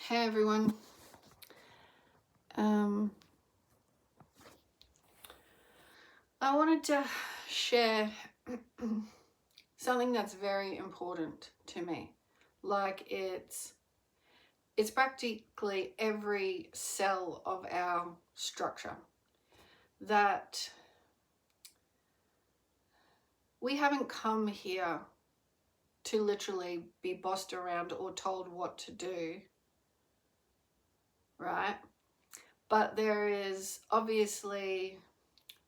Hey everyone. I wanted to share something that's very important to me. Like it's practically every cell of our structure, that we haven't come here to literally be bossed around or told what to do, right? But there is obviously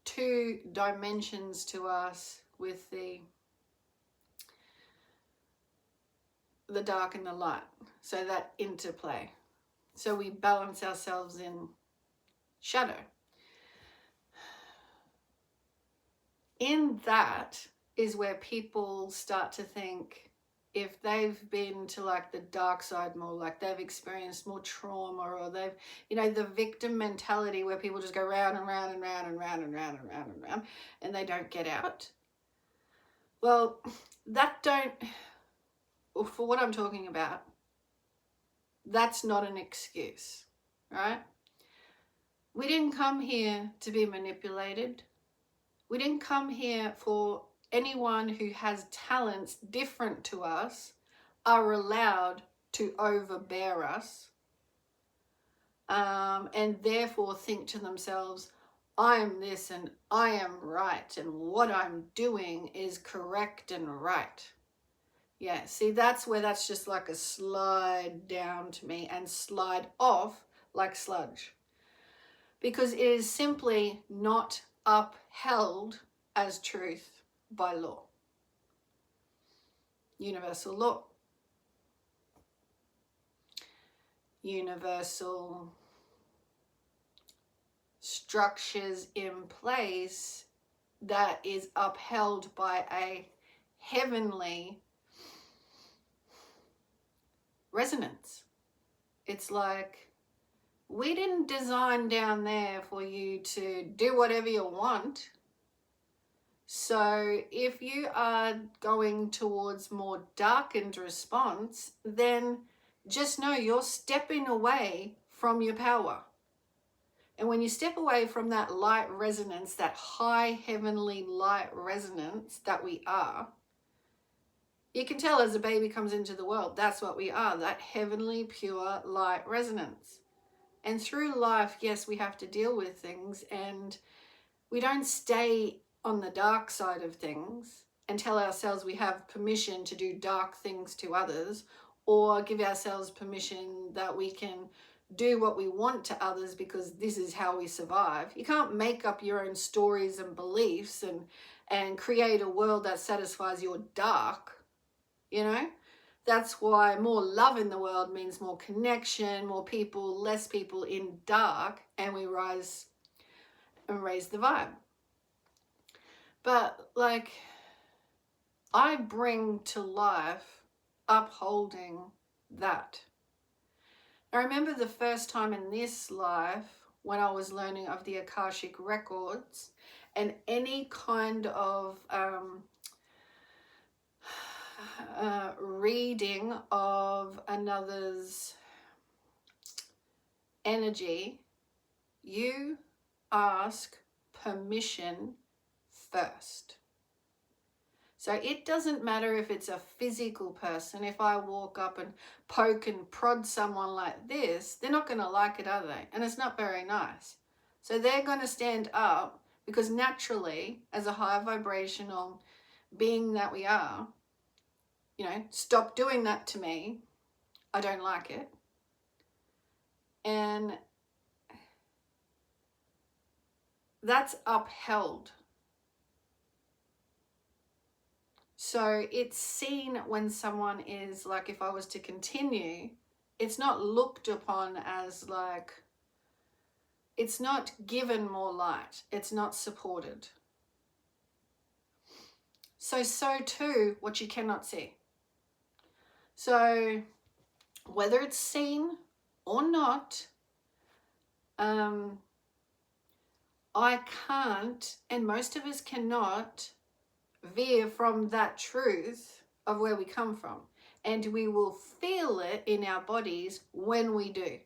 two dimensions to us with the dark and the light, so that interplay, so we balance ourselves in shadow. In that is where people start to think, if they've been to like the dark side more, like they've experienced more trauma, or they've, the victim mentality where people just go round and round and round and round and round and round and round and they don't get out. Well, for what I'm talking about, that's not an excuse, right? We didn't come here to be manipulated. We didn't come here for anyone who has talents different to us are allowed to overbear us, and therefore think to themselves, I am this and I am right and what I'm doing is correct and right. Yeah, see, that's where that's just like a slide down to me and slide off like sludge. Because it is simply not upheld as truth by law. Universal law. Universal structures in place that is upheld by a heavenly resonance. It's like, we didn't design down there for you to do whatever you want. So if you are going towards more darkened response, then just know you're stepping away from your power. And when you step away from that light resonance, that high heavenly light resonance that we are, you can tell as a baby comes into the world, that's what we are, that heavenly pure light resonance. And through life, yes, we have to deal with things, and we don't stay on the dark side of things and tell ourselves we have permission to do dark things to others, or give ourselves permission that we can do what we want to others because this is how we survive. You can't make up your own stories and beliefs and create a world that satisfies your dark, That's why more love in the world means more connection, more people, less people in dark, and we rise and raise the vibe. But like, I bring to life upholding that. I remember the first time in this life when I was learning of the Akashic records and any kind of reading of another's energy, you ask permission first. So it doesn't matter if it's a physical person. If I walk up and poke and prod someone like this, they're not going to like it, are they? And it's not very nice. So they're going to stand up, because naturally, as a high vibrational being that we are, stop doing that to me. I don't like it. And that's upheld. So it's seen when someone is like, if I was to continue, it's not looked upon as like, it's not given more light. It's not supported. So too, what you cannot see. So whether it's seen or not, I can't, and most of us cannot, veer from that truth of where we come from. and we will feel it in our bodies when we do.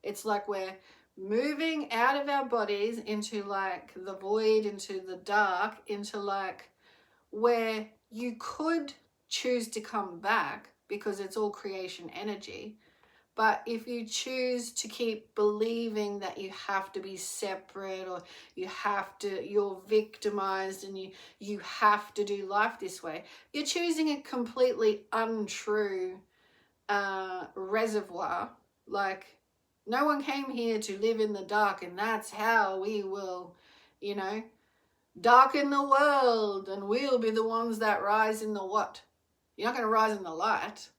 It's like we're moving out of our bodies into like the void, into the dark, into like where you could choose to come back because it's all creation energy. But if you choose to keep believing that you have to be separate, or you're victimized and you have to do life this way, you're choosing a completely untrue reservoir. Like, no one came here to live in the dark, and that's how we will, darken the world, and we'll be the ones that rise in the what? You're not going to rise in the light.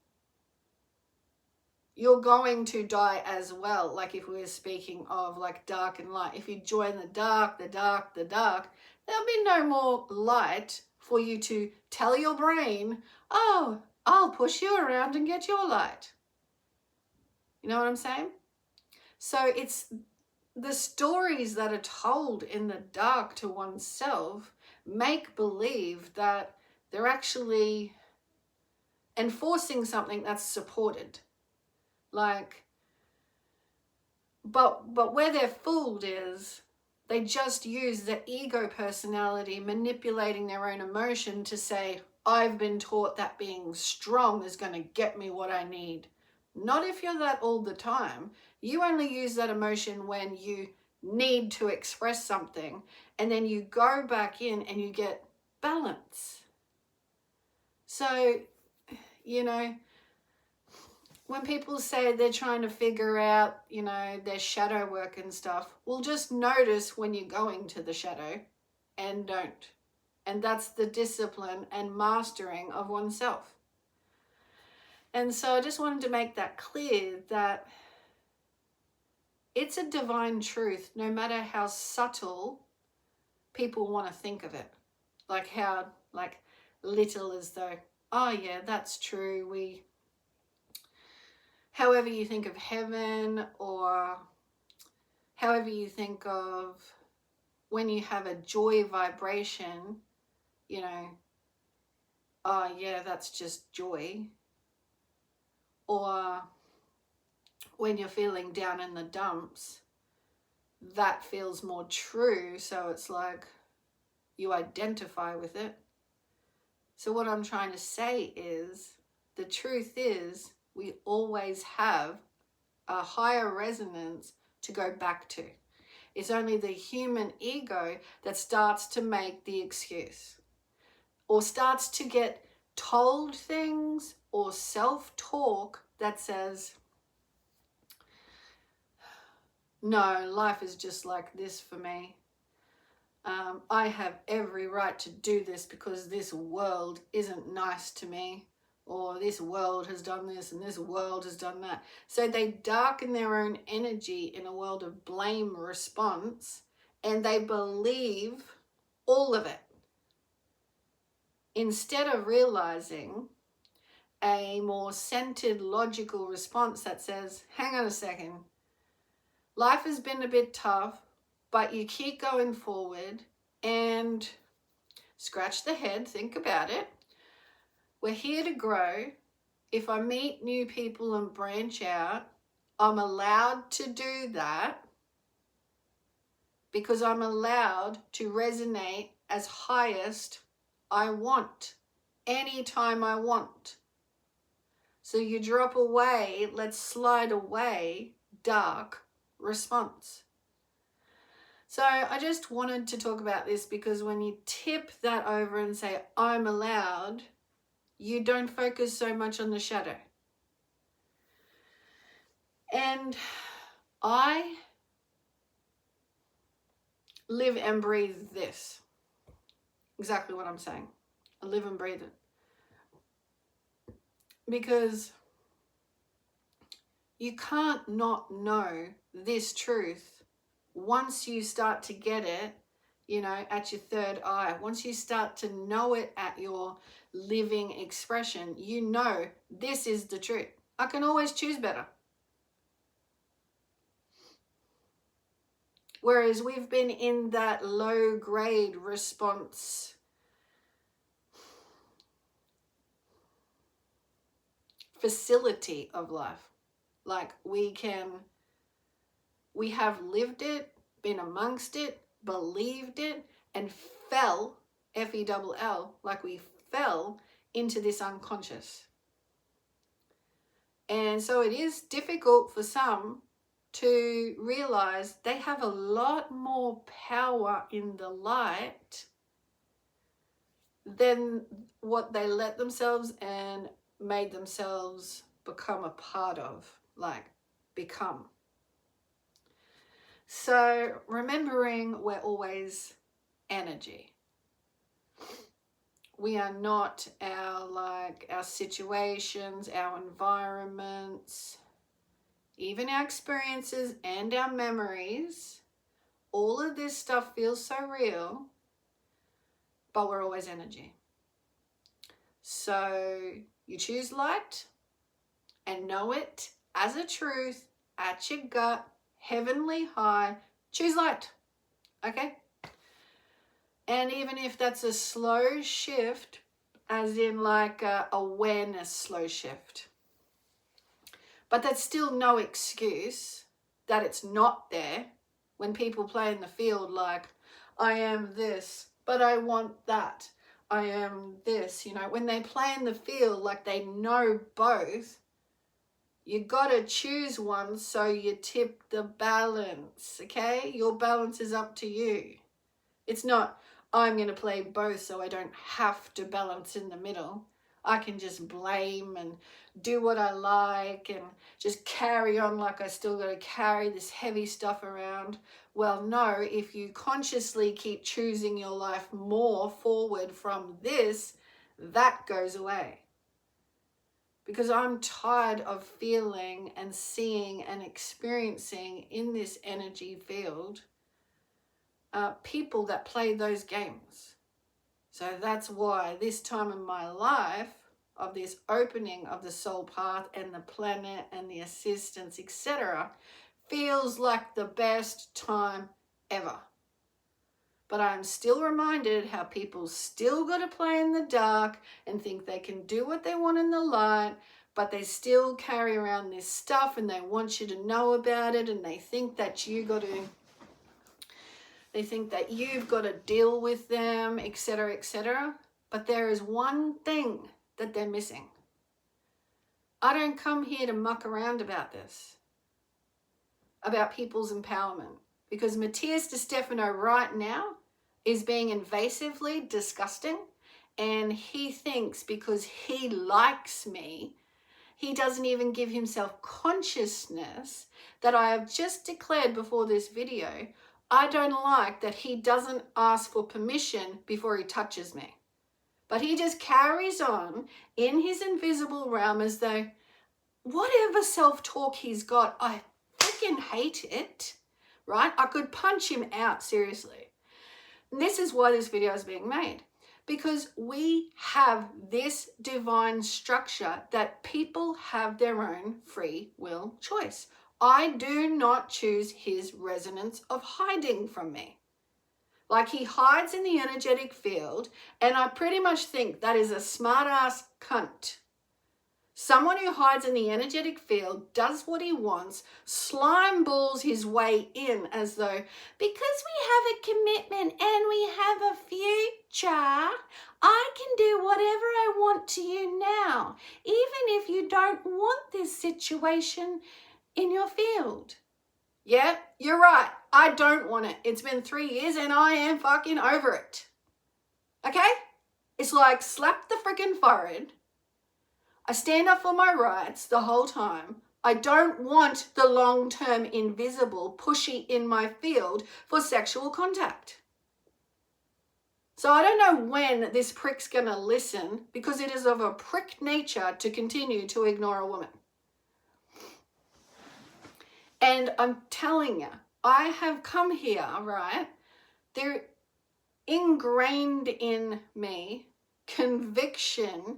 You're going to die as well. Like if we're speaking of like dark and light, if you join the dark, there'll be no more light for you to tell your brain, oh, I'll push you around and get your light. You know what I'm saying? So it's the stories that are told in the dark to oneself make believe that they're actually enforcing something that's supported. Like, but where they're fooled is they just use the ego personality manipulating their own emotion to say, I've been taught that being strong is going to get me what I need. Not if you're that all the time. You only use that emotion when you need to express something, and then you go back in and you get balance. So, when people say they're trying to figure out, their shadow work and stuff, well, just notice when you're going to the shadow and don't. And that's the discipline and mastering of oneself. And so I just wanted to make that clear, that it's a divine truth, no matter how subtle people want to think of it. Like how, little, as though, oh yeah, that's true. However you think of heaven, or however you think of when you have a joy vibration, oh yeah, that's just joy. Or when you're feeling down in the dumps, that feels more true. So it's like you identify with it. So what I'm trying to say is, the truth is, we always have a higher resonance to go back to. It's only the human ego that starts to make the excuse, or starts to get told things or self-talk that says, no, life is just like this for me. I have every right to do this because this world isn't nice to me, or this world has done this and this world has done that. So they darken their own energy in a world of blame response, and they believe all of it, instead of realizing a more centered, logical response that says, hang on a second, life has been a bit tough, but you keep going forward and scratch the head, think about it. We're here to grow. If I meet new people and branch out, I'm allowed to do that because I'm allowed to resonate as highest I want, anytime I want. So you drop away, let's slide away, dark response. So I just wanted to talk about this because when you tip that over and say, I'm allowed, you don't focus so much on the shadow. And I live and breathe this. Exactly what I'm saying. I live and breathe it. Because you can't not know this truth once you start to get it, at your third eye. Once you start to know it at your living expression, this is the truth. I can always choose better. Whereas we've been in that low grade response facility of life. Like we have lived it, been amongst it, believed it, and fell, F-E-L-L, like we fell into this unconscious. And so it is difficult for some to realize they have a lot more power in the light than what they let themselves and made themselves become a part of, like become. So remembering we're always energy. We are not our situations, our environments, even our experiences and our memories. All of this stuff feels so real, but we're always energy. So you choose light and know it as a truth at your gut, heavenly high. Choose light, okay? And even if that's a slow shift, as in like a awareness slow shift, but that's still no excuse that it's not there. When people play in the field like, I am this, but I want that. I am this, when they play in the field like they know both, you got to choose one so you tip the balance, okay? Your balance is up to you. It's not, I'm going to play both so I don't have to balance in the middle. I can just blame and do what I like and just carry on like I still got to carry this heavy stuff around. Well, no, if you consciously keep choosing your life more forward from this, that goes away. Because I'm tired of feeling and seeing and experiencing in this energy field people that play those games. So that's why this time in my life of this opening of the soul path and the planet and the assistance, etc., feels like the best time ever. But I'm still reminded how people still got to play in the dark and think they can do what they want in the light, but they still carry around this stuff and they want you to know about it, and they think that you've got to deal with them, etc., etc. But there is one thing that they're missing. I don't come here to muck around about this, about people's empowerment, because Matthias De Stefano right now is being invasively disgusting, and he thinks because he likes me, he doesn't even give himself consciousness that I have just declared before this video. I don't like that he doesn't ask for permission before he touches me. But he just carries on in his invisible realm as though whatever self-talk he's got, I freaking hate it, right? I could punch him out, seriously. And this is why this video is being made. Because we have this divine structure that people have their own free will choice. I do not choose his resonance of hiding from me. Like he hides in the energetic field, and I pretty much think that is a smart-ass cunt. Someone who hides in the energetic field, does what he wants, slime balls his way in as though, because we have a commitment and we have a future, I can do whatever I want to you now, even if you don't want this situation in your field. Yeah, you're right. I don't want it. It's been 3 years and I am fucking over it. Okay? It's like slap the freaking forehead. I stand up for my rights the whole time. I don't want the long-term invisible pushy in my field for sexual contact. So I don't know when this prick's going to listen, because it is of a prick nature to continue to ignore a woman. And I'm telling you, I have come here, right? They're ingrained in me, conviction.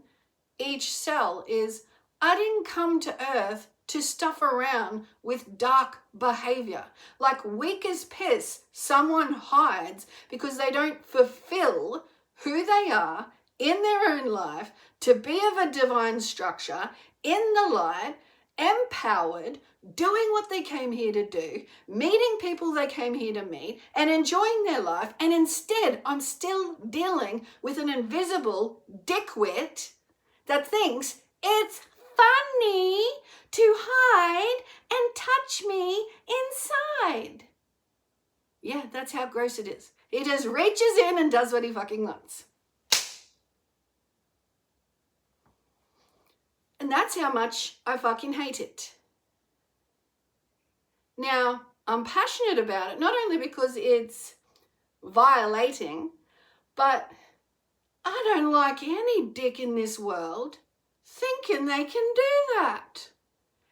Each cell is, I didn't come to earth to stuff around with dark behavior. Like weak as piss, someone hides because they don't fulfill who they are in their own life to be of a divine structure in the light, empowered, doing what they came here to do, meeting people they came here to meet, and enjoying their life. And instead, I'm still dealing with an invisible dickwit that thinks it's funny to hide and touch me inside. Yeah, that's how gross it is. He just reaches in and does what he fucking wants. And that's how much I fucking hate it. Now, I'm passionate about it, not only because it's violating, but I don't like any dick in this world thinking they can do that.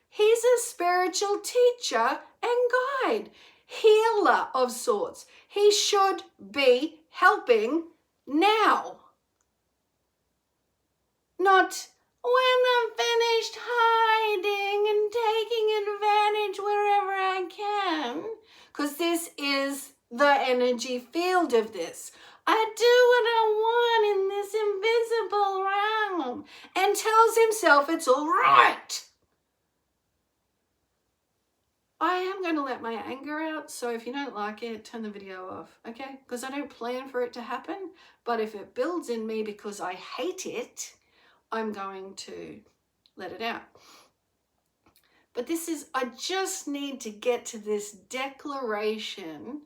He's a spiritual teacher and guide, healer of sorts. He should be helping now. Not when I'm finished hiding and taking advantage wherever I can. Because this is the energy field of this. I do what I want in this invisible realm, and tells himself it's all right. I am going to let my anger out, so if you don't like it, turn the video off, okay? Because I don't plan for it to happen, but if it builds in me because I hate it, I'm going to let it out. But this is, I just need to get to this declaration,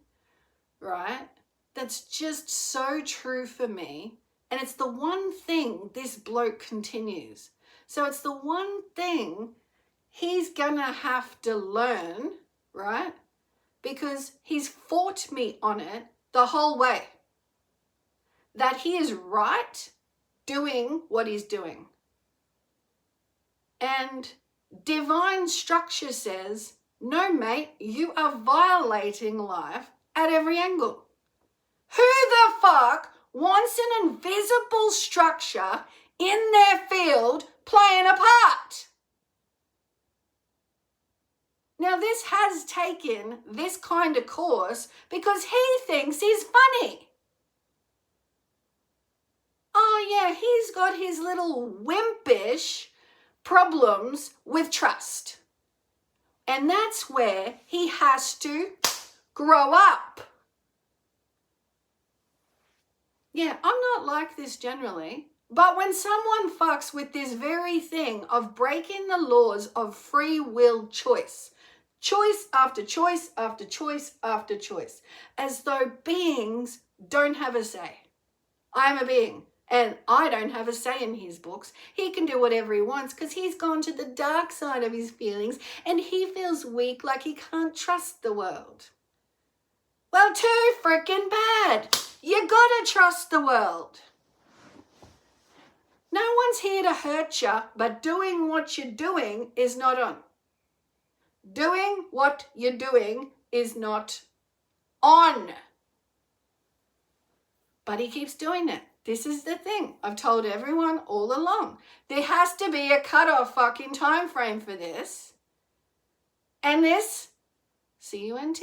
right? That's just so true for me. And it's the one thing this bloke continues. So it's the one thing he's gonna have to learn, right? Because he's fought me on it the whole way. That he is right doing what he's doing. And divine structure says, no, mate, you are violating life at every angle. Who the fuck wants an invisible structure in their field playing a part? Now, this has taken this kind of course because he thinks he's funny. Oh, yeah, he's got his little wimpish problems with trust. And that's where he has to grow up. Yeah, I'm not like this generally, but when someone fucks with this very thing of breaking the laws of free will choice after choice after choice after choice, as though beings don't have a say. I'm a being, and I don't have a say in his books. He can do whatever he wants because he's gone to the dark side of his feelings and he feels weak, like he can't trust the world. Well, too freaking bad. You gotta trust the world. No one's here to hurt you, but doing what you're doing is not on. Doing what you're doing is not on. But he keeps doing it. This is the thing. I've told everyone all along. There has to be a cutoff fucking time frame for this. And this, CUNT,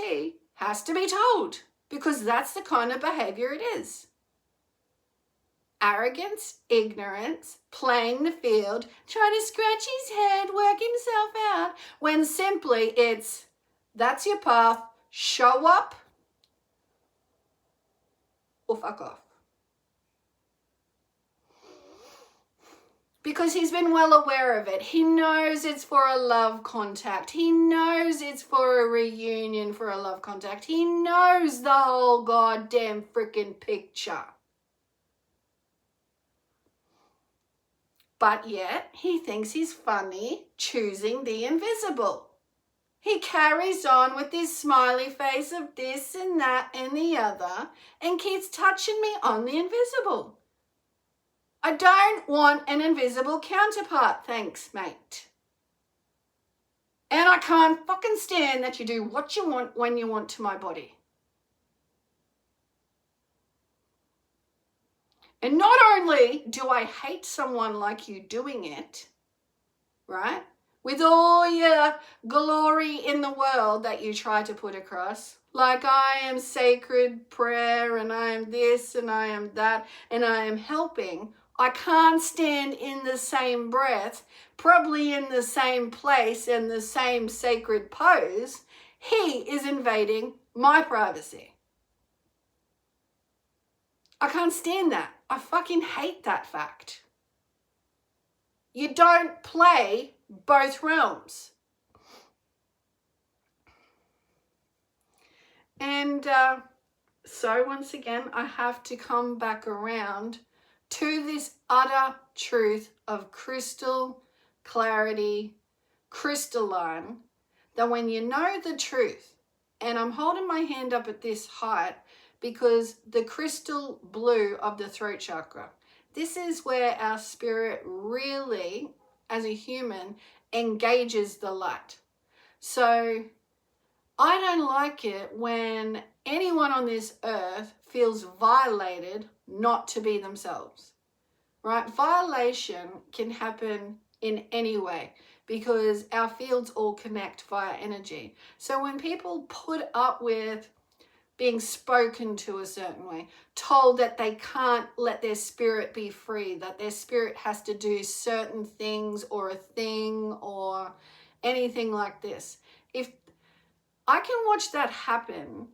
has to be told. Because that's the kind of behavior it is. Arrogance, ignorance, playing the field, trying to scratch his head, work himself out, when simply it's, that's your path, show up or fuck off. Because he's been well aware of it. He knows it's for a love contact. He knows it's for a reunion for a love contact. He knows the whole goddamn freaking picture. But yet, he thinks he's funny choosing the invisible. He carries on with his smiley face of this and that and the other and keeps touching me on the invisible. I don't want an invisible counterpart, thanks, mate. And I can't fucking stand that you do what you want when you want to my body. And not only do I hate someone like you doing it, right? With all your glory in the world that you try to put across. Like I am sacred prayer and I am this and I am that and I am helping I can't stand in the same breath, probably in the same place and the same sacred pose. He is invading my privacy. I can't stand that. I fucking hate that fact. You don't play both realms. And so once again, I have to come back around to this utter truth of crystal clarity, crystalline, that when you know the truth, and I'm holding my hand up at this height because the crystal blue of the throat chakra, this is where our spirit really, as a human, engages the light. So I don't like it when anyone on this earth feels violated not to be themselves, right? Violation can happen in any way because our fields all connect via energy. So when people put up with being spoken to a certain way, told that they can't let their spirit be free, that their spirit has to do certain things or a thing or anything like this, if I can watch that happen,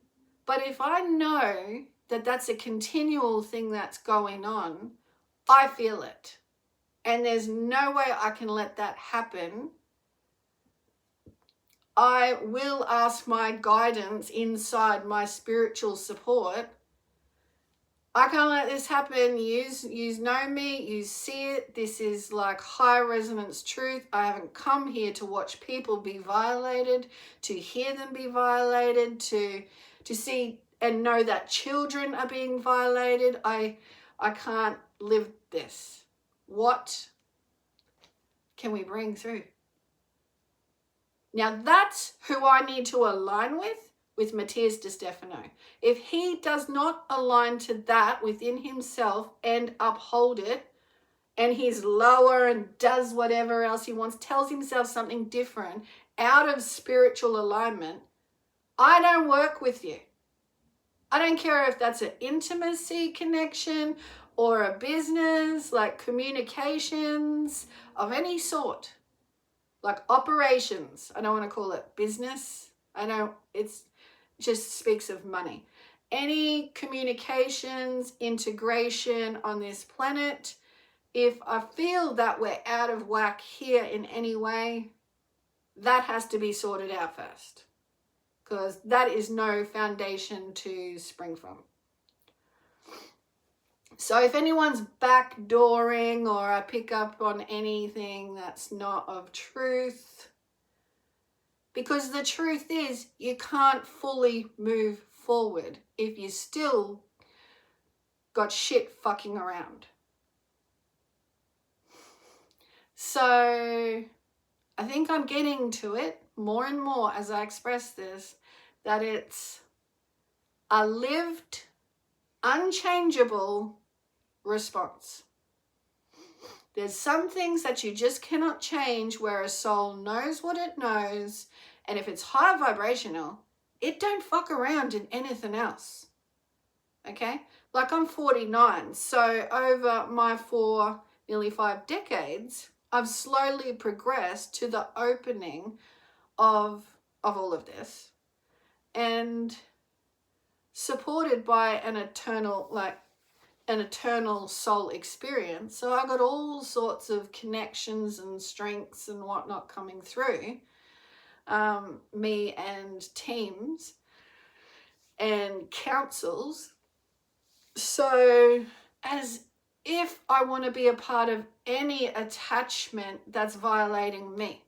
but if I know that that's a continual thing that's going on, I feel it. And there's no way I can let that happen. I will ask my guidance inside my spiritual support. I can't let this happen. You know me, you see it. This is like high resonance truth. I haven't come here to watch people be violated, to hear them be violated, to see and know that children are being violated. I can't live this. What can we bring through? Now that's who I need to align with Matthias De Stefano. If he does not align to that within himself and uphold it, and he's lower and does whatever else he wants, tells himself something different out of spiritual alignment, I don't work with you. I don't care if that's an intimacy connection or a business, like communications of any sort, like operations. I don't want to call it business. I know it's just speaks of money. Any communications, integration on this planet, if I feel that we're out of whack here in any way, that has to be sorted out first, because that is no foundation to spring from. So if anyone's backdooring or I pick up on anything that's not of truth, because the truth is you can't fully move forward if you still got shit fucking around. So I think I'm getting to it more and more as I express this, that it's a lived, unchangeable response. There's some things that you just cannot change, where a soul knows what it knows, and if it's high vibrational, it don't fuck around in anything else. Okay? Like I'm 49, so over my nearly 5 decades, I've slowly progressed to the opening of all of this, and supported by an eternal soul experience. So I got all sorts of connections and strengths and whatnot coming through me, and teams and councils. So as if I want to be a part of any attachment that's violating me.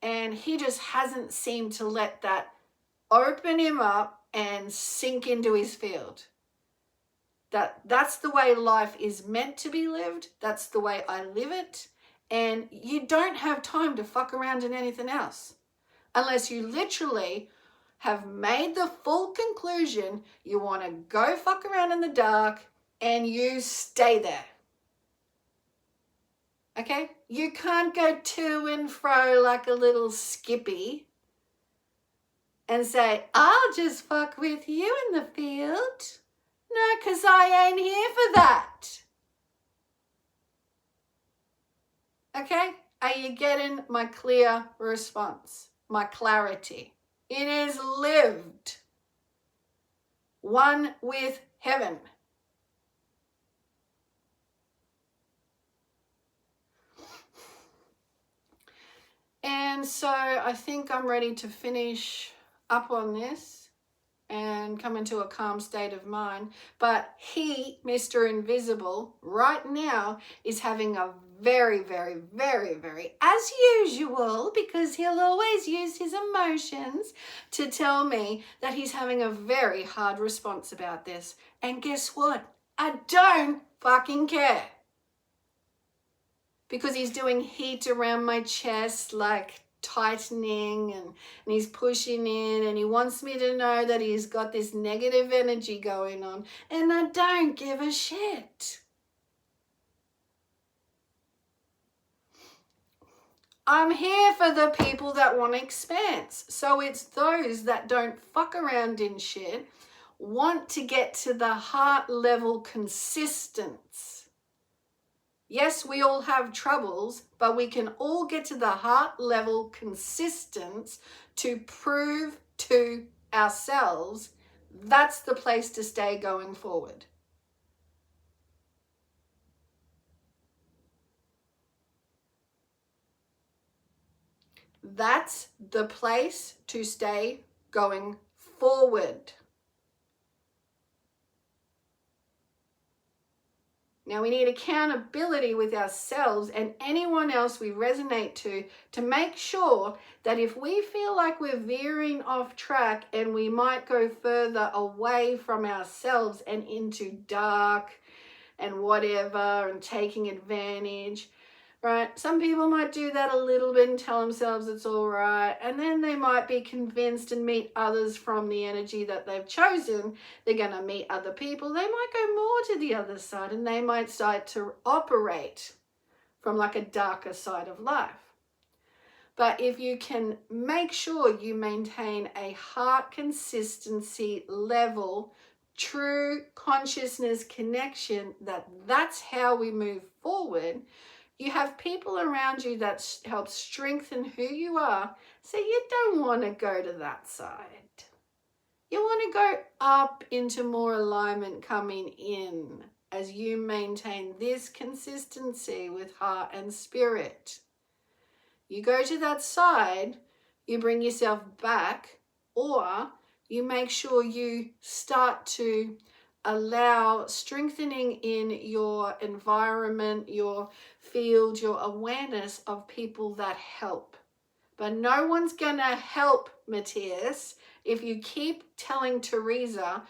And he just hasn't seemed to let that open him up and sink into his field. That's the way life is meant to be lived. That's the way I live it. And you don't have time to fuck around in anything else. Unless you literally have made the full conclusion you want to go fuck around in the dark and you stay there. Okay? You can't go to and fro like a little skippy and say, I'll just fuck with you in the field. No, because I ain't here for that. Okay? Are you getting my clear response? My clarity? It is lived. One with heaven. And so I think I'm ready to finish up on this and come into a calm state of mind. But he, Mr. Invisible, right now is having a very, very, very, very, as usual, because he'll always use his emotions to tell me that he's having a very hard response about this. And guess what? I don't fucking care. Because he's doing heat around my chest, like tightening, and he's pushing in, and he wants me to know that he's got this negative energy going on, and I don't give a shit. I'm here for the people that want expanse. So it's those that don't fuck around in shit, want to get to the heart level consistence. Yes, we all have troubles, but we can all get to the heart level consistence to prove to ourselves that's the place to stay going forward. That's the place to stay going forward. Now we need accountability with ourselves and anyone else we resonate to make sure that if we feel like we're veering off track and we might go further away from ourselves and into dark and whatever and taking advantage, right? Some people might do that a little bit and tell themselves it's all right. And then they might be convinced and meet others from the energy that they've chosen. They're going to meet other people. They might go more to the other side and they might start to operate from like a darker side of life. But if you can make sure you maintain a heart consistency level, true consciousness connection, that's how we move forward. You have people around you that help strengthen who you are, so you don't want to go to that side. You want to go up into more alignment coming in as you maintain this consistency with heart and spirit. You go to that side, you bring yourself back, or you make sure you start to allow strengthening in your environment, your field, your awareness of people that help. But no one's going to help, Matthias, if you keep telling Teresa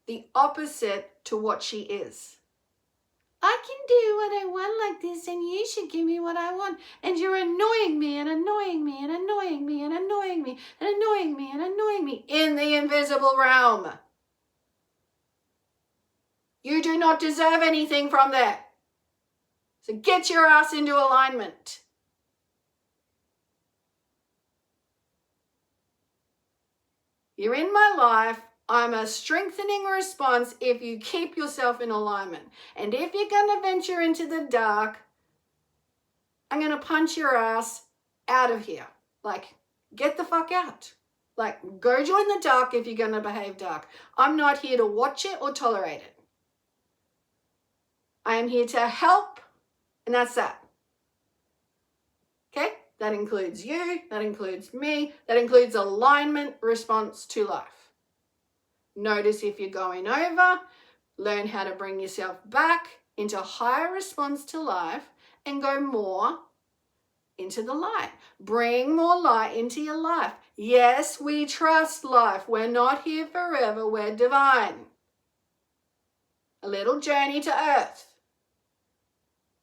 the opposite to what she is. I can do what I want like this and you should give me what I want. And you're annoying me and annoying me and annoying me and annoying me and annoying me and annoying me in the invisible realm. You do not deserve anything from there. So get your ass into alignment. You're in my life. I'm a strengthening response if you keep yourself in alignment. And if you're going to venture into the dark, I'm going to punch your ass out of here. Like, get the fuck out. Like, go join the dark if you're going to behave dark. I'm not here to watch it or tolerate it. I am here to help, and that's that. Okay? That includes you, that includes me, that includes alignment response to life. Notice if you're going over, learn how to bring yourself back into higher response to life and go more into the light. Bring more light into your life. Yes, we trust life. We're not here forever. We're divine. A little journey to earth.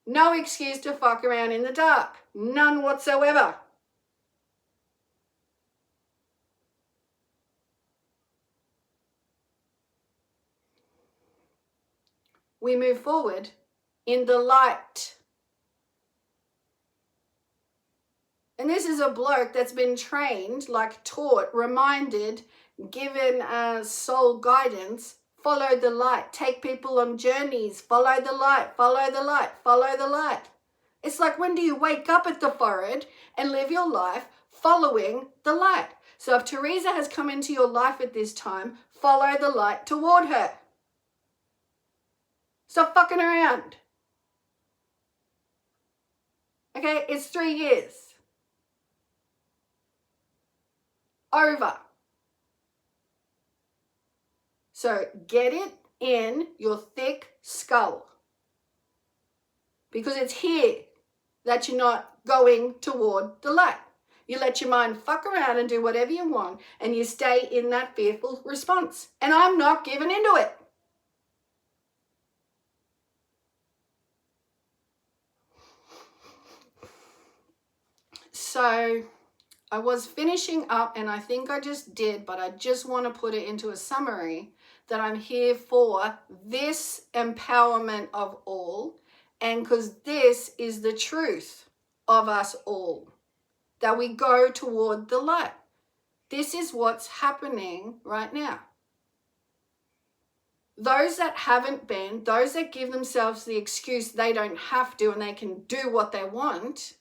No excuse to fuck around in the dark. None whatsoever. We move forward in the light. And this is a bloke that's been trained, like taught, reminded, given soul guidance follow the light. Take people on journeys, follow the light, follow the light, follow the light. It's like, when do you wake up at the forehead and live your life following the light? So if Teresa has come into your life at this time, follow the light toward her. Stop fucking around. Okay, it's 3 years. Over. So get it in your thick skull. Because it's here that you're not going toward the light. You let your mind fuck around and do whatever you want, and you stay in that fearful response. And I'm not giving into it. So I was finishing up, and I think I just did, but I just want to put it into a summary that I'm here for this empowerment of all, and because this is the truth of us all, that we go toward the light. This is what's happening right now. Those that haven't been, those that give themselves the excuse they don't have to and they can do what they want,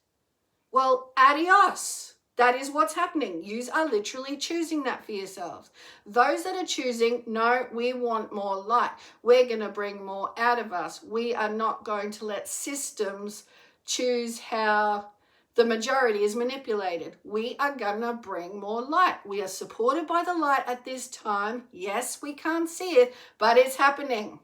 well, adios. That is what's happening. You are literally choosing that for yourselves. Those that are choosing, no, we want more light. We're going to bring more out of us. We are not going to let systems choose how the majority is manipulated. We are going to bring more light. We are supported by the light at this time. Yes, we can't see it, but it's happening.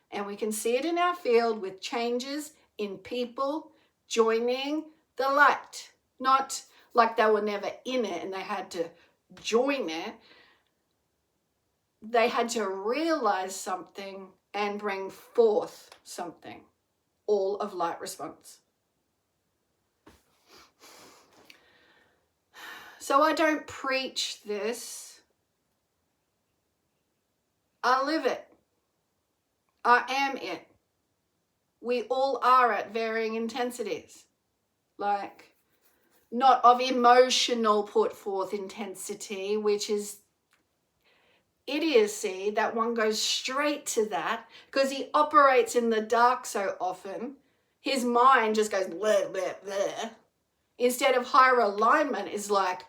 And we can see it in our field with changes in people joining the light. Not like they were never in it and they had to join it. They had to realize something and bring forth something. All of light response. So I don't preach this. I live it. I am it. We all are at varying intensities. Like, not of emotional put forth intensity, which is idiocy, that one goes straight to that because he operates in the dark so often. His mind just goes blah, blah, blah. Instead of higher alignment is like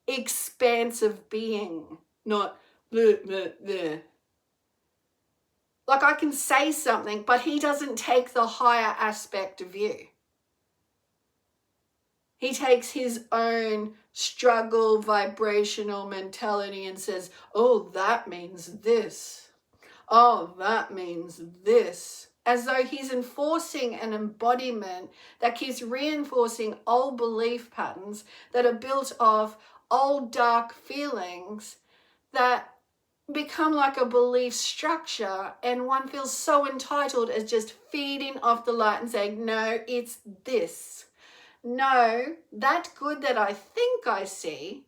expansive being, not blah, blah, blah. Like, I can say something, but he doesn't take the higher aspect of you. He takes his own struggle, vibrational mentality and says, oh, that means this. Oh, that means this. As though he's enforcing an embodiment that keeps reinforcing old belief patterns that are built of old dark feelings that become like a belief structure, and one feels so entitled as just feeding off the light and saying, no, it's this. No, that good that I think I see,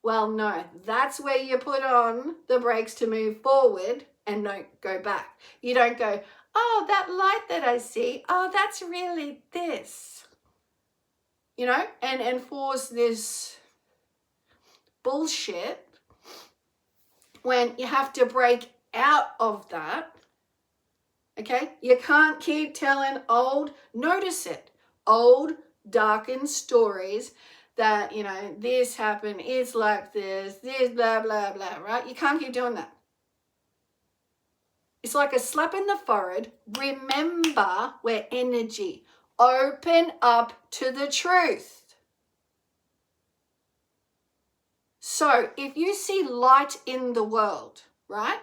well, no, that's where you put on the brakes to move forward and don't go back. You don't go, oh, that light that I see, oh, that's really this. You know, and enforce this bullshit when you have to break out of that. Okay? You can't keep telling notice it, old darkened stories that, you know, this happened, it's like this blah blah blah, right? You can't keep doing that. It's like a slap in the forehead. Remember, we're energy. Open up to the truth. So if you see light in the world, right,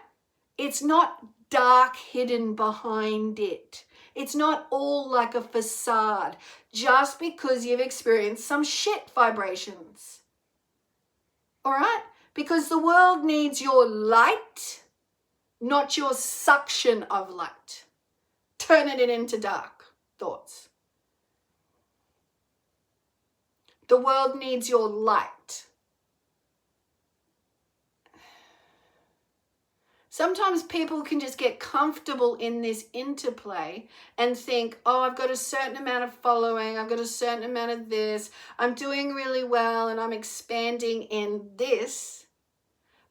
it's not dark hidden behind it. It's not all like a facade just because you've experienced some shit vibrations. All right? Because the world needs your light, not your suction of light. Turning it into dark thoughts. The world needs your light. Sometimes people can just get comfortable in this interplay and think, oh, I've got a certain amount of following, I've got a certain amount of this, I'm doing really well and I'm expanding in this.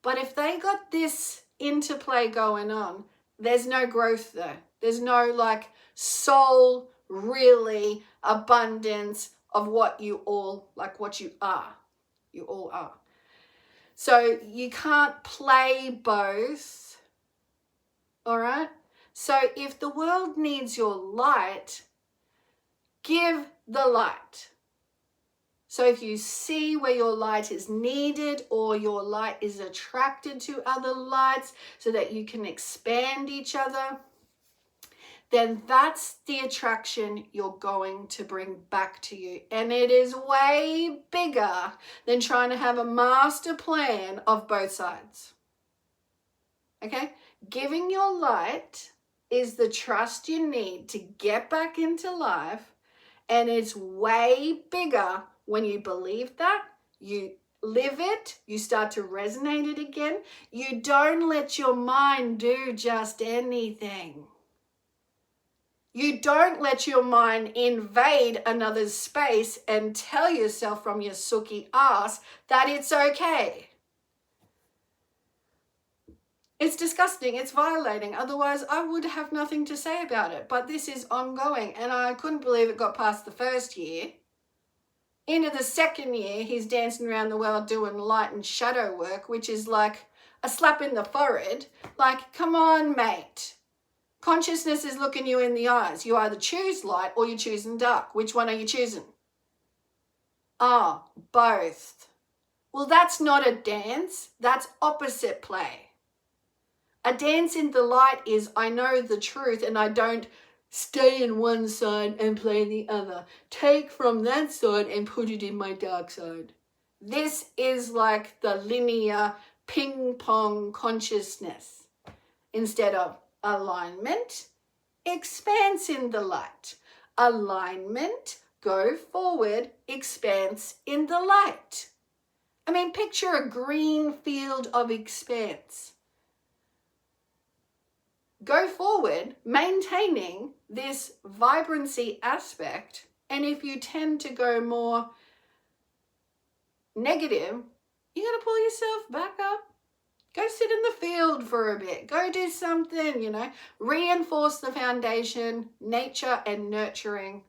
But if they got this interplay going on, there's no growth there. There's no like soul really abundance of what you all, like what you are. You all are. So you can't play both. All right? So if the world needs your light, give the light. So if you see where your light is needed or your light is attracted to other lights so that you can expand each other, then that's the attraction you're going to bring back to you. And it is way bigger than trying to have a master plan of both sides. Okay? Giving your light is the trust you need to get back into life. And it's way bigger when you believe that, you live it, you start to resonate it again. You don't let your mind do just anything. You don't let your mind invade another's space and tell yourself from your sooky ass that it's okay. It's disgusting, it's violating. Otherwise, I would have nothing to say about it. But this is ongoing, and I couldn't believe it got past the first year. Into the second year, he's dancing around the world doing light and shadow work, which is like a slap in the forehead. Like, come on, mate. Consciousness is looking you in the eyes. You either choose light or you're choosing dark. Which one are you choosing? Both. Well, that's not a dance. That's opposite play. A dance in the light is I know the truth and I don't stay in one side and play the other. Take from that side and put it in my dark side. This is like the linear ping pong consciousness. Instead of alignment, expanse in the light. Alignment, go forward, expanse in the light. I mean, picture a green field of expanse. Go forward, maintaining this vibrancy aspect. And if you tend to go more negative, you got to pull yourself back up. Go sit in the field for a bit. Go do something, Reinforce the foundation, nature and nurturing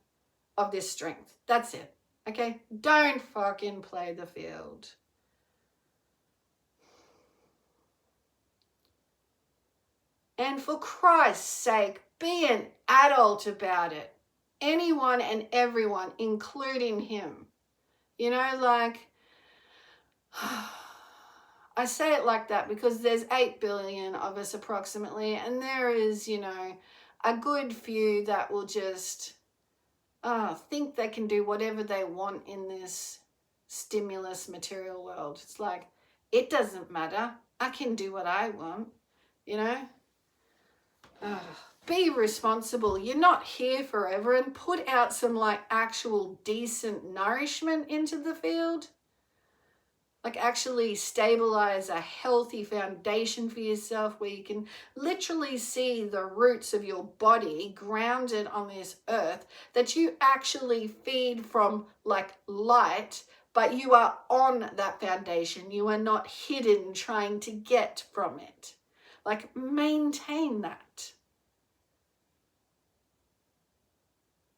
of this strength. That's it, okay? Don't fucking play the field. And for Christ's sake, be an adult about it. Anyone and everyone, including him. I say it like that because there's 8 billion of us approximately, and there is, a good few that will just think they can do whatever they want in this stimulus material world. It's like, it doesn't matter. I can do what I want, Be responsible. You're not here forever, and put out some actual decent nourishment into the field. Actually stabilize a healthy foundation for yourself where you can literally see the roots of your body grounded on this earth, that you actually feed from light, but you are on that foundation. You are not hidden trying to get from it. Maintain that.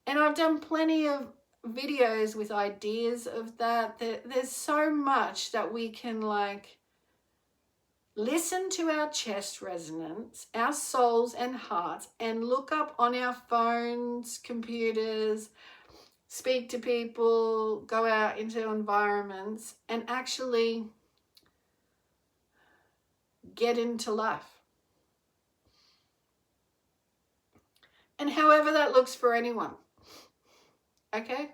And I've done plenty of videos with ideas of that. There's so much that we can listen to our chest resonance, our souls and hearts, and look up on our phones, computers, speak to people, go out into environments, and actually get into life. And however that looks for anyone. Okay?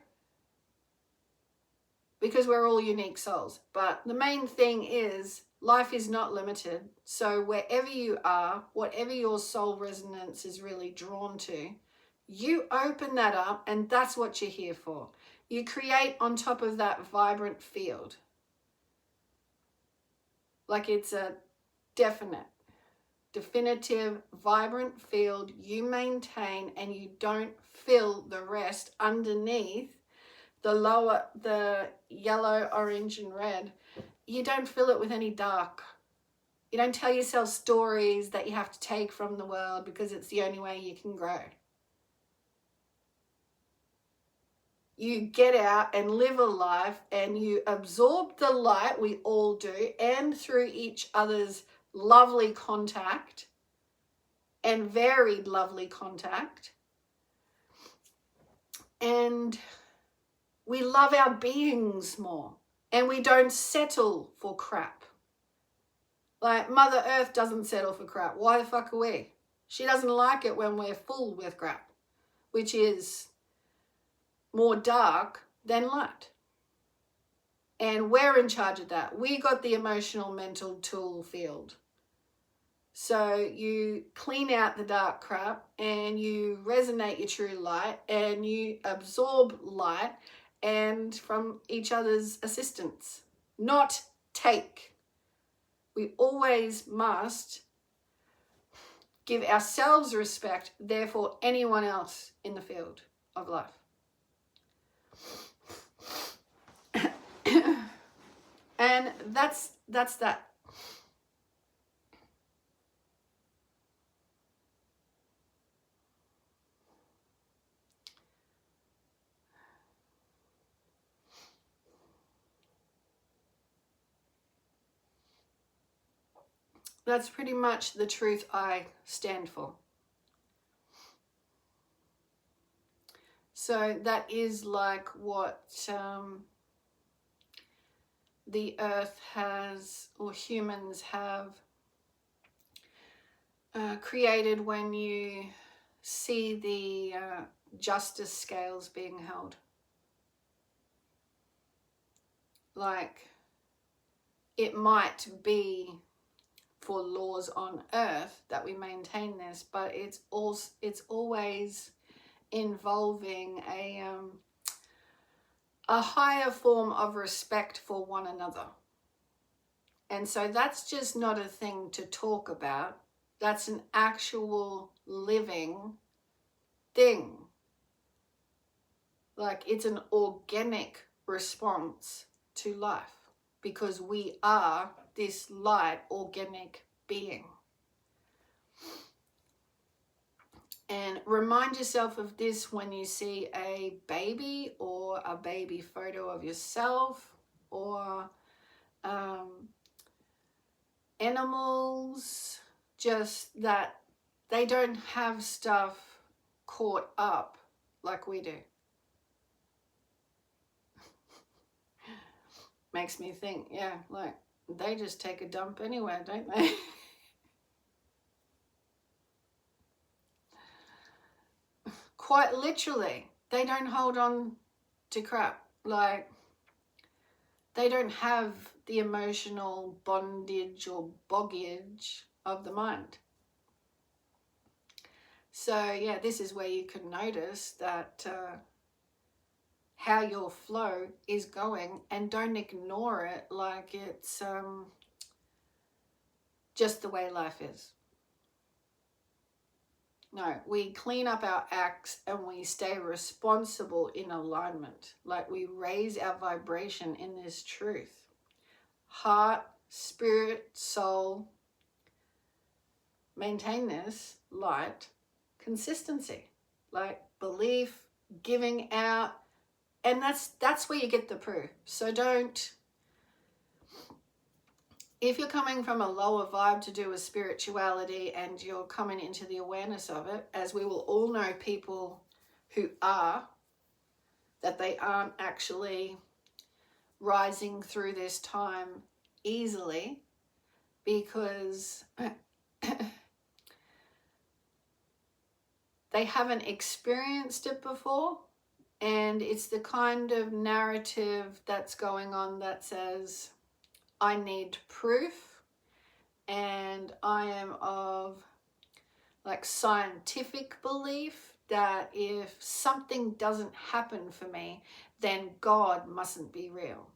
Because we're all unique souls. But the main thing is life is not limited. So wherever you are, whatever your soul resonance is really drawn to, you open that up, and that's what you're here for. You create on top of that vibrant field. It's a definitive, vibrant field you maintain, and you don't fill the rest underneath the yellow, orange, and red. You don't fill it with any dark. You don't tell yourself stories that you have to take from the world because it's the only way you can grow. You get out and live a life and you absorb the light, we all do, and through each other's lovely contact and varied lovely contact. And we love our beings more and we don't settle for crap. Like Mother Earth doesn't settle for crap. Why the fuck are we? She doesn't like it when we're full with crap, which is more dark than light. And we're in charge of that. We got the emotional mental tool field. So you clean out the dark crap and you resonate your true light and you absorb light and from each other's assistance, not take. We always must give ourselves respect, therefore anyone else in the field of life. And that's that. That's pretty much the truth I stand for. So that is like what the earth has, or humans have created when you see the justice scales being held. Like, it might be for laws on earth that we maintain this, but it's always involving a higher form of respect for one another. And so that's just not a thing to talk about. That's an actual living thing. Like, it's an organic response to life because we are this light organic being. And remind yourself of this when you see a baby or a baby photo of yourself or animals, just that they don't have stuff caught up like we do. Makes me think, yeah, like they just take a dump anywhere, don't they? Quite literally, they don't hold on to crap. Like, they don't have the emotional bondage or boggage of the mind. So yeah, this is where you can notice that how your flow is going, and don't ignore it like it's just the way life is. No, we clean up our acts and we stay responsible in alignment. Like, we raise our vibration in this truth. Heart, spirit, soul, maintain this light, consistency, like belief, giving out, and that's where you get the proof. So don't, if you're coming from a lower vibe to do with spirituality and you're coming into the awareness of it, as we will all know people who are, that they aren't actually rising through this time easily because they haven't experienced it before, and it's the kind of narrative that's going on that says, I need proof, and I am of like scientific belief that if something doesn't happen for me, then God mustn't be real.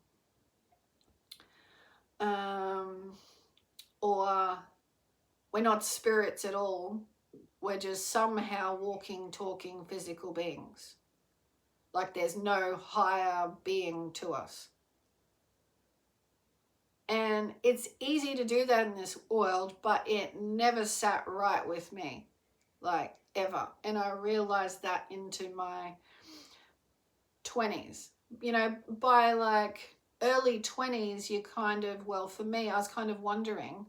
Or we're not spirits at all. We're just somehow walking, talking physical beings. Like, there's no higher being to us. And it's easy to do that in this world, but it never sat right with me, like ever. And I realized that into my 20s. You know, by like early 20s, you kind of, well, for me, I was kind of wondering,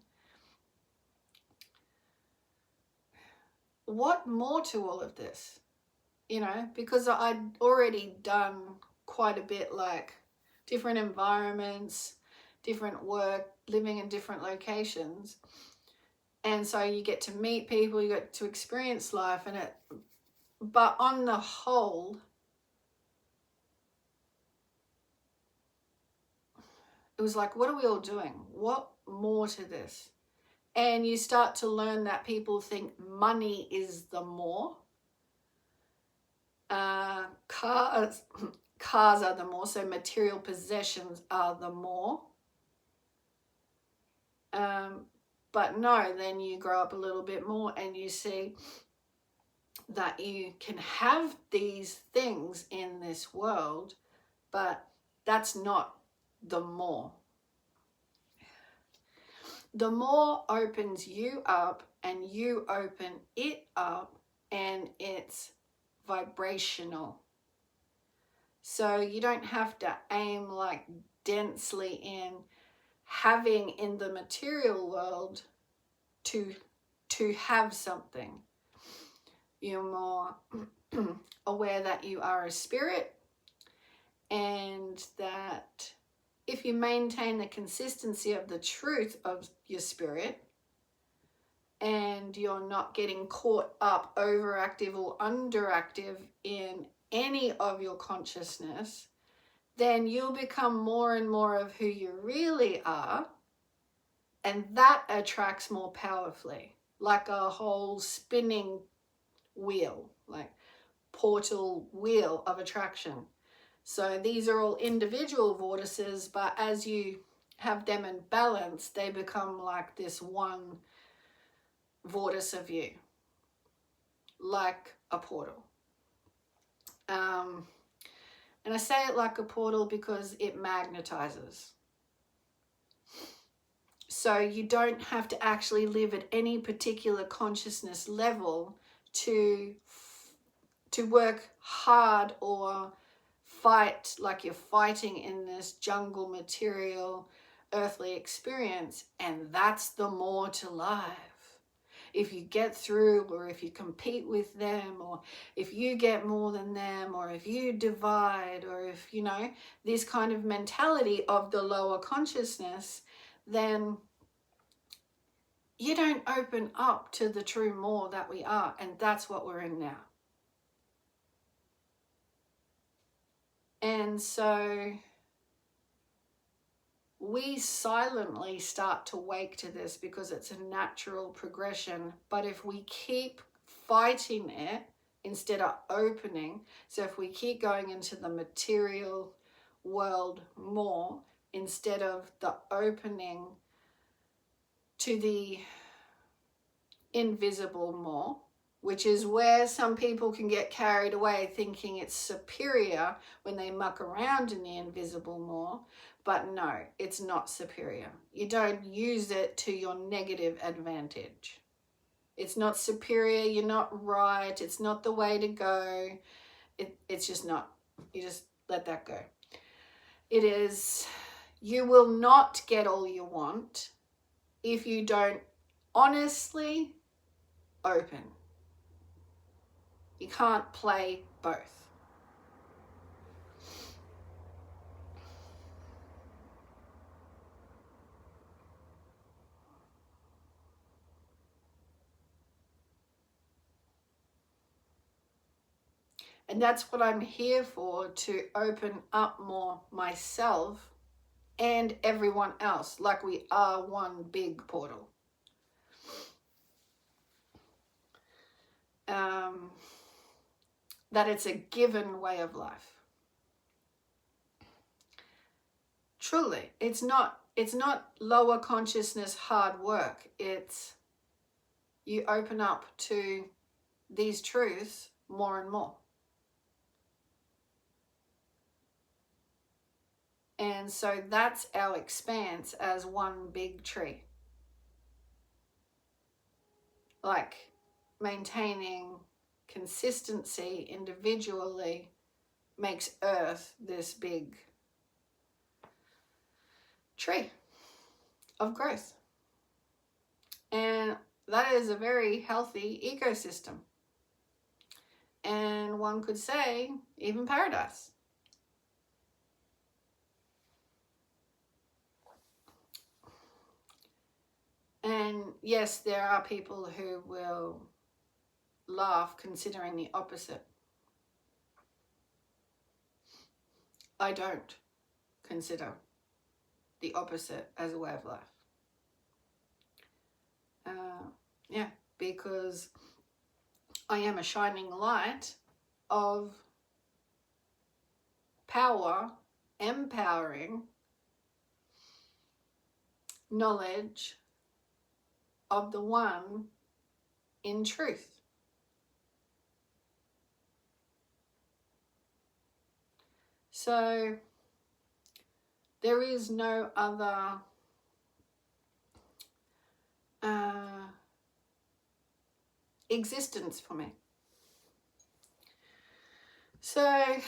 what more to all of this? You know, because I'd already done quite a bit, like different environments, different work, living in different locations. And so you get to meet people, you get to experience life, but on the whole, it was like, what are we all doing? What more to this? And you start to learn that people think money is the more. Cars are the more, so material possessions are the more. But no, then you grow up a little bit more and you see that you can have these things in this world, but that's not the more. The more opens you up and you open it up, and it's vibrational. So you don't have to aim like densely in having in the material world to have something. You're more aware that you are a spirit, and that if you maintain the consistency of the truth of your spirit, and you're not getting caught up overactive or underactive in any of your consciousness, then you'll become more and more of who you really are, and that attracts more powerfully, like a whole spinning wheel, like portal wheel of attraction. So these are all individual vortices, but as you have them in balance, they become like this one vortice of you, like a portal. And I say it like a portal because it magnetizes. So you don't have to actually live at any particular consciousness level to work hard or fight like you're fighting in this jungle material earthly experience. And that's the more to life. If you get through, or if you compete with them, or if you get more than them, or if you divide, or if, you know, this kind of mentality of the lower consciousness, then you don't open up to the true more that we are. And that's what we're in now. And so we silently start to wake to this because it's a natural progression. But if we keep fighting it instead of opening, so if we keep going into the material world more instead of the opening to the invisible more, which is where some people can get carried away thinking it's superior when they muck around in the invisible more. But no, it's not superior. You don't use it to your negative advantage. It's not superior. You're not right. It's not the way to go. It's just not. You just let that go. It is, you will not get all you want if you don't honestly open. You can't play both. And that's what I'm here for, to open up more myself and everyone else, like we are one big portal. That it's a given way of life. Truly, it's not lower consciousness hard work. It's you open up to these truths more and more. And And so that's our expanse as one big tree. Like maintaining consistency individually makes Earth this big tree of growth. And that is a very healthy ecosystem. And one could say even paradise. And yes, there are people who will laugh considering the opposite. I don't consider the opposite as a way of life. Yeah, because I am a shining light of power, empowering knowledge of the one in truth. So there is no other existence for me. So I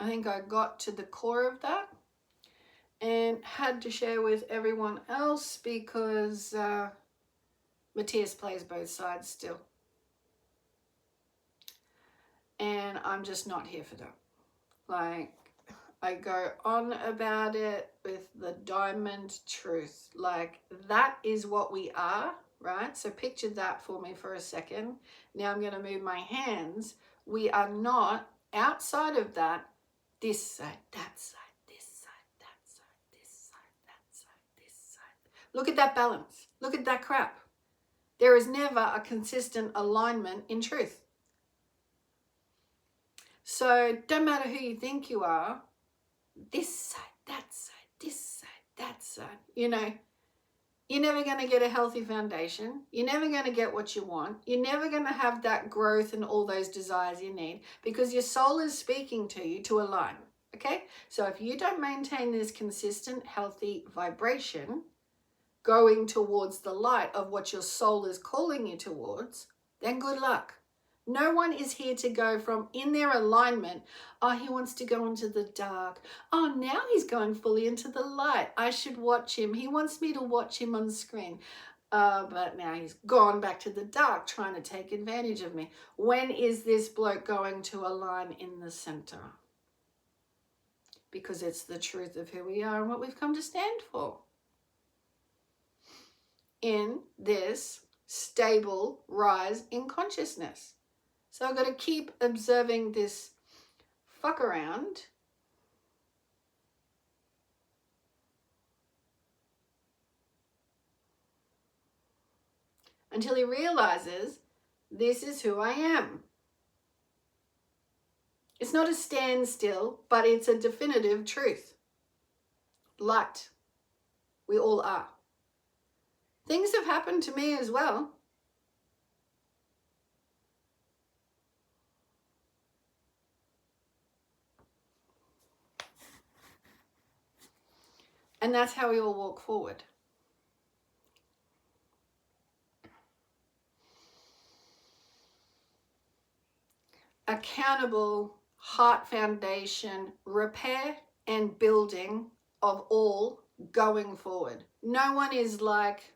think I got to the core of that and had to share with everyone else because Matthias plays both sides still. And I'm just not here for that. Like, I go on about it with the diamond truth. Like, that is what we are, right? So picture that for me for a second. Now I'm going to move my hands. We are not outside of that, this side, that side, this side, that side, this side, that side, this side. Look at that balance. Look at that crap. There is never a consistent alignment in truth. So don't matter who you think you are, this side, that side, this side, that side, you know, you're never going to get a healthy foundation. You're never going to get what you want. You're never going to have that growth and all those desires you need because your soul is speaking to you to align. Okay? So if you don't maintain this consistent, healthy vibration going towards the light of what your soul is calling you towards, then good luck. No one is here to go from in their alignment. Oh, he wants to go into the dark. Oh, now he's going fully into the light. I should watch him. He wants me to watch him on screen. But now he's gone back to the dark trying to take advantage of me. When is this bloke going to align in the center? Because it's the truth of who we are and what we've come to stand for. In this stable rise in consciousness. So I've got to keep observing this fuck around until he realizes this is who I am. It's not a standstill, but it's a definitive truth. Light. We all are. Things have happened to me as well. And that's how we all walk forward. Accountable heart foundation, repair and building of all going forward. No one is like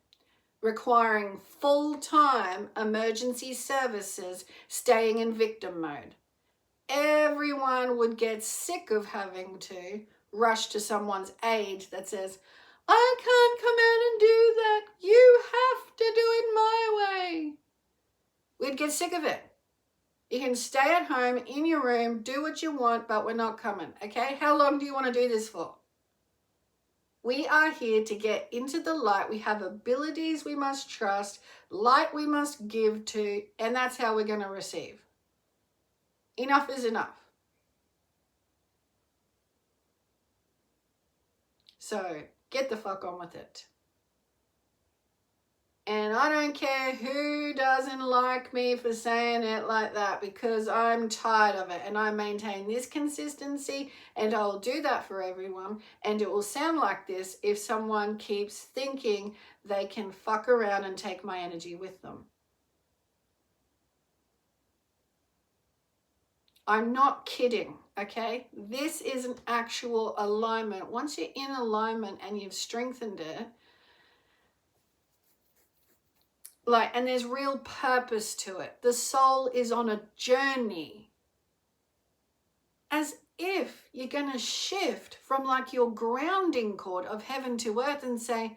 requiring full-time emergency services staying in victim mode. Everyone would get sick of having to rush to someone's aid that says, I can't come out and do that. You have to do it my way. We'd get sick of it. You can stay at home in your room, do what you want, but we're not coming, okay? How long do you want to do this for? We are here to get into the light. We have abilities we must trust, light we must give to, and that's how we're going to receive. Enough is enough. So get the fuck on with it. And I don't care who doesn't like me for saying it like that, because I'm tired of it, and I maintain this consistency, and I'll do that for everyone. And it will sound like this if someone keeps thinking they can fuck around and take my energy with them. I'm not kidding, okay? This is an actual alignment. Once you're in alignment and you've strengthened it, and there's real purpose to it. The soul is on a journey, as if you're going to shift from your grounding cord of heaven to earth and say,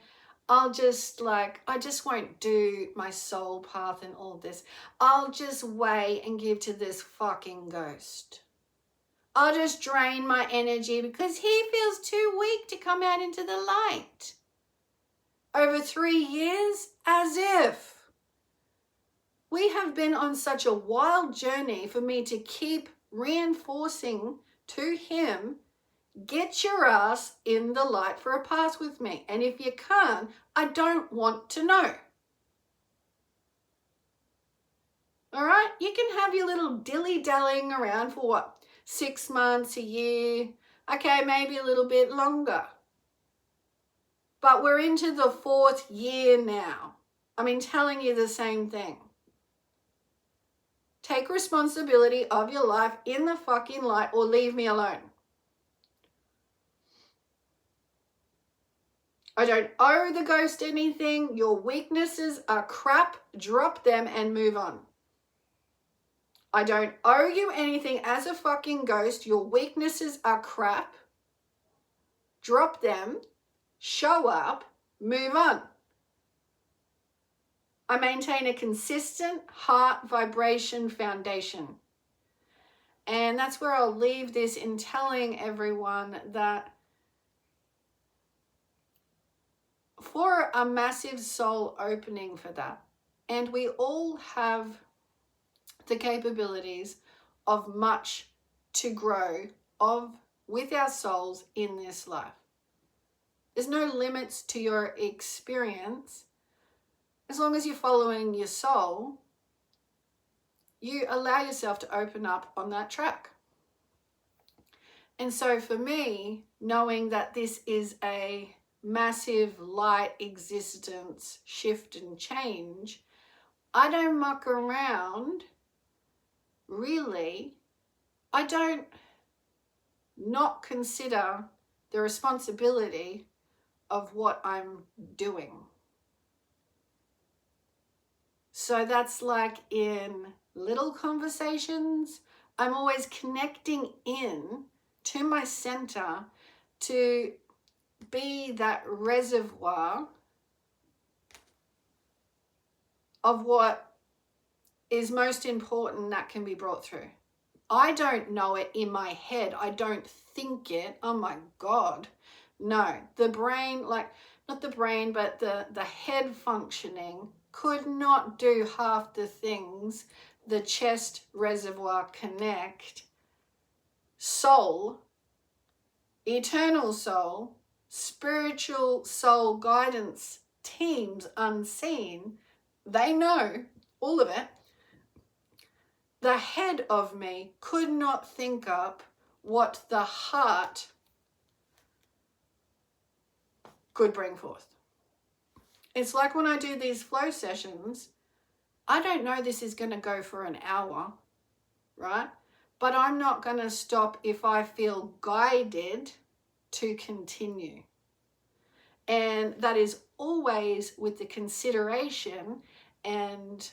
I just won't do my soul path and all this. I'll just wait and give to this fucking ghost. I'll just drain my energy because he feels too weak to come out into the light. Over 3 years, as if. We have been on such a wild journey for me to keep reinforcing to him, get your ass in the light for a pass with me. And if you can't, I don't want to know. All right? You can have your little dilly-dallying around for 6 months, a year. Okay, maybe a little bit longer. But we're into the 4th year now. Telling you the same thing. Take responsibility of your life in the fucking light, or leave me alone. I don't owe the ghost anything. Your weaknesses are crap. Drop them and move on. I don't owe you anything as a fucking ghost. Your weaknesses are crap. Drop them. Show up. Move on. I maintain a consistent heart vibration foundation. And that's where I'll leave this, in telling everyone that for a massive soul opening for that, and we all have the capabilities of much to grow with our souls in this life. There's no limits to your experience. As long as you're following your soul, you allow yourself to open up on that track. And so for me, knowing that this is a massive light existence shift and change, I don't muck around, really. I don't not consider the responsibility of what I'm doing. So that's in little conversations, I'm always connecting in to my center to be that reservoir of what is most important that can be brought through. I don't know it in my head. I don't think it. Oh my God. No, the brain, not the brain, but the head functioning could not do half the things the chest reservoir connect, soul, eternal soul, spiritual soul guidance teams unseen, they know all of it. The head of me could not think up what the heart could bring forth. It's like when I do these flow sessions, I don't know this is going to go for an hour, right? But I'm not going to stop if I feel guided to continue. And that is always with the consideration and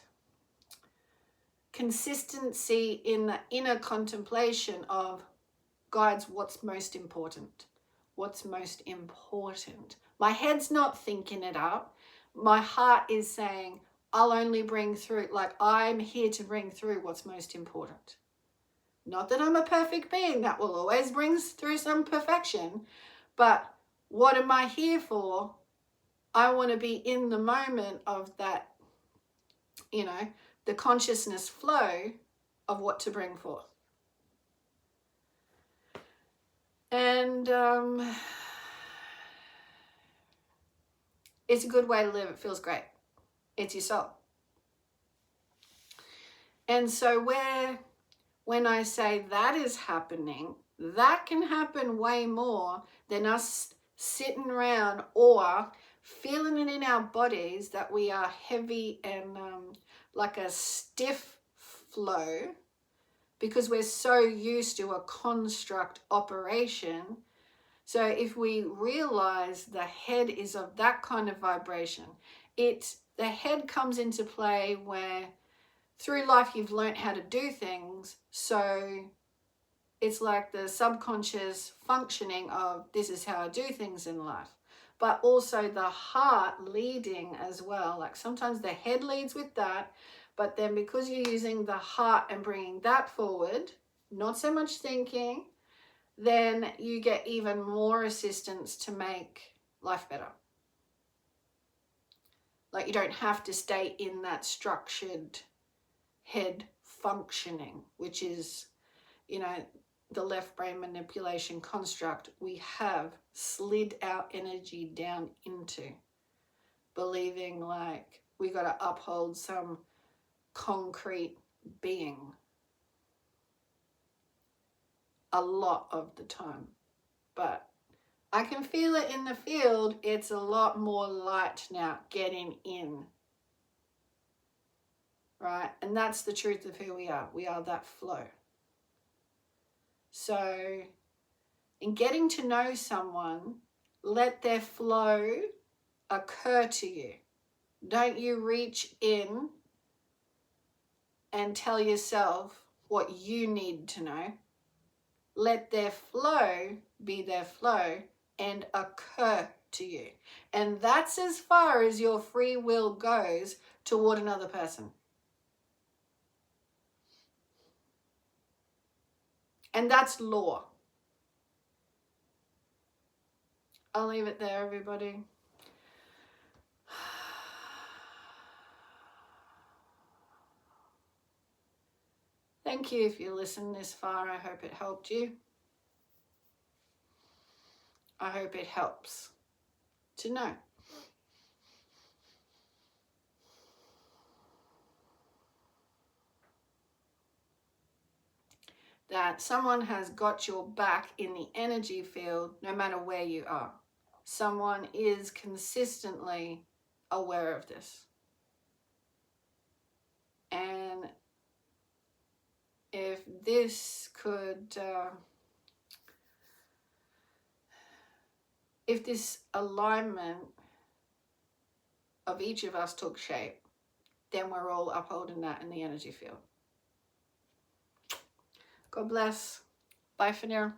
consistency in the inner contemplation of, guides, what's most important? What's most important? My head's not thinking it up. My heart is saying, I'll only bring through, I'm here to bring through what's most important. Not that I'm a perfect being, that will always bring through some perfection, but what am I here for? I want to be in the moment of that, the consciousness flow of what to bring forth. And it's a good way to live. It feels great. It's your soul. And so when I say that is happening, that can happen way more than us sitting around or feeling it in our bodies that we are heavy and like a stiff flow, because we're so used to a construct operation. So if we realize the head is of that kind of vibration, the head comes into play where through life you've learned how to do things. So it's like the subconscious functioning of this is how I do things in life. But also the heart leading as well. Like sometimes the head leads with that, but then because you're using the heart and bringing that forward, not so much thinking, then you get even more assistance to make life better. Like you don't have to stay in that structured head functioning, which is, you know, the left brain manipulation construct we have slid our energy down into, believing like we got to uphold some concrete being a lot of the time. But I can feel it in the field. It's a lot more light now getting in. Right? And that's the truth of who we are. We are that flow. So in getting to know someone, let their flow occur to you. Don't you reach in and tell yourself what you need to know. Let their flow be their flow and occur to you. And that's as far as your free will goes toward another person. And that's law. I'll leave it there, everybody. Thank you if you listened this far. I hope it helped you. I hope it helps to know that someone has got your back in the energy field no matter where you are. Someone is consistently aware of this. And if this could, if this alignment of each of us took shape, then we're all upholding that in the energy field. God bless. Bye for now.